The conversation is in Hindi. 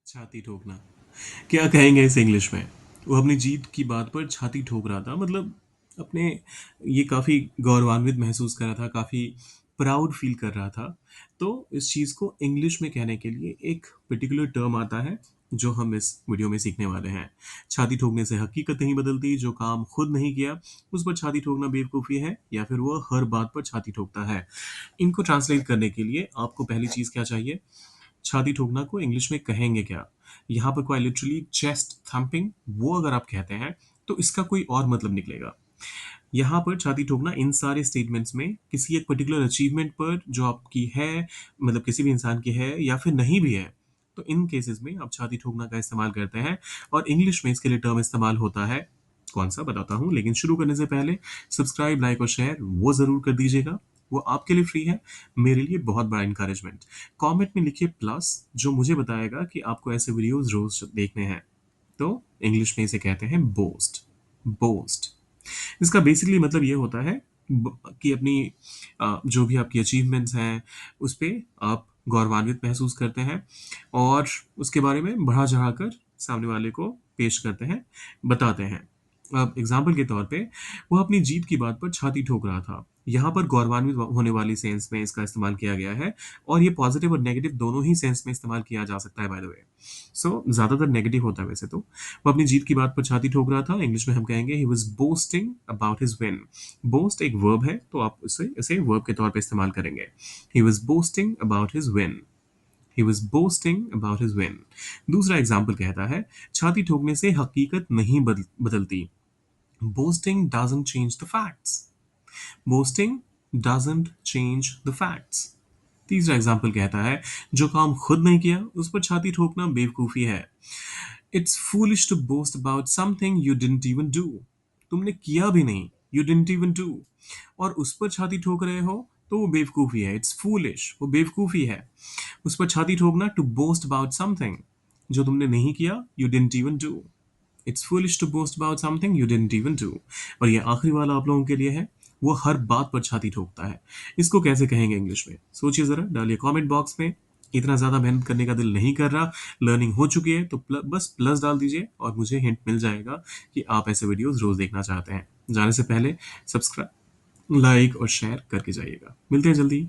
छाती ठोकना। क्या कहेंगे इसे इंग्लिश में? वो अपनी जीत की बात पर छाती ठोक रहा था, मतलब अपने ये काफ़ी गौरवान्वित महसूस कर रहा था, काफ़ी प्राउड फ़ील कर रहा था। तो इस चीज़ को इंग्लिश में कहने के लिए एक पर्टिकुलर टर्म आता है, जो हम इस वीडियो में सीखने वाले हैं। छाती ठोकने से हकीकत नहीं बदलती, जो काम खुद नहीं किया, उस पर छाती ठोकना बेवकूफ़ी है या फिर वो हर बात पर छाती ठोकता है। इनको ट्रांसलेट करने के लिए आपको पहली चीज़ क्या चाहिए? छाती ठोकना को इंग्लिश में कहेंगे क्या? यहाँ पर क्वाite लिटरली चेस्ट थम्पिंग वो अगर आप कहते हैं, तो इसका कोई और मतलब निकलेगा। यहाँ पर छाती ठोकना इन सारे स्टेटमेंट्स में किसी एक पर्टिकुलर अचीवमेंट पर जो आपकी है, मतलब किसी भी इंसान की है या फिर नहीं भी है, तो इन केसेस में आप छाती ठोकना का इस्तेमाल करते हैं और इंग्लिश में इसके लिए टर्म इस्तेमाल होता है, कौन-सा बताता हूँ, लेकिन शुरू करने से पहले सब्सक्राइब, लाइक और शेयर वो ज़रूर कर दीजिएगा। वो आपके लिए फ्री है, मेरे लिए बहुत बड़ा एनकरेजमेंट। कमेंट में लिखिए प्लस, जो मुझे बताएगा कि आपको ऐसे वीडियोज़ रोज़ देखने हैं। तो इंग्लिश में इसे कहते हैं बोस्ट। बोस्ट। इसका बेसिकली मतलब ये होता है कि अपनी जो भी आपकी अचीवमेंट्स हैं उस पे आप गौरवान्वित महसूस करते हैं और उसके बारे में बढ़ा चढ़ाकर सामने वाले को पेश करते हैं, बताते हैं। अब एग्जाम्पल के तौर पे वो अपनी जीत की बात पर छाती ठोक रहा था। यहाँ पर गौरवान्वित होने वाली सेंस में इसका इस्तेमाल किया गया है और ये पॉजिटिव और नेगेटिव दोनों ही सेंस में इस्तेमाल किया जा सकता है, बाय द वे। सो ज़्यादातर नेगेटिव होता है वैसे तो। वो अपनी जीत की बात पर छाती ठोक रहा था, इंग्लिश में हम कहेंगे he was boasting about his win. Boast एक वर्ब है, तो आप इसे इसे वर्ब के तौर पे इस्तेमाल करेंगे। He was boasting about his win. He was boasting about his win. दूसरा एग्जाम्पल कहता है, छाती ठोकने से हकीकत नहीं बदलती। Boasting doesn't change the facts. Boasting doesn't change the facts. तीसरा एग्जाम्पल कहता है, जो काम खुद नहीं किया उस पर छाती ठोकना बेवकूफी है। It's foolish to boast about something you didn't even do. तुमने किया भी नहीं, यू डिडंट इवन डू, और उस पर छाती ठोक रहे हो, तो वो बेवकूफी है। इट्स फूलिश, वो बेवकूफी है। उस पर छाती ठोकना, टू बोस्ट अबाउट समथिंग, जो तुमने नहीं किया, you didn't even do. It's foolish to boast about something you didn't even do. और ये आखिरी वाला आप लोगों के लिए है, वो हर बात पर छाती ठोकता है। इसको कैसे कहेंगे इंग्लिश में? सोचिए जरा, डालिए कमेंट बॉक्स में। इतना ज़्यादा मेहनत करने का दिल नहीं कर रहा, लर्निंग हो चुकी है, तो बस प्लस डाल दीजिए और मुझे हिंट मिल जाएगा कि आप ऐसे वीडियोस रोज़ देखना चाहते हैं। जाने से पहले सब्सक्राइब, लाइक और शेयर करके जाइएगा। मिलते हैं जल्दी।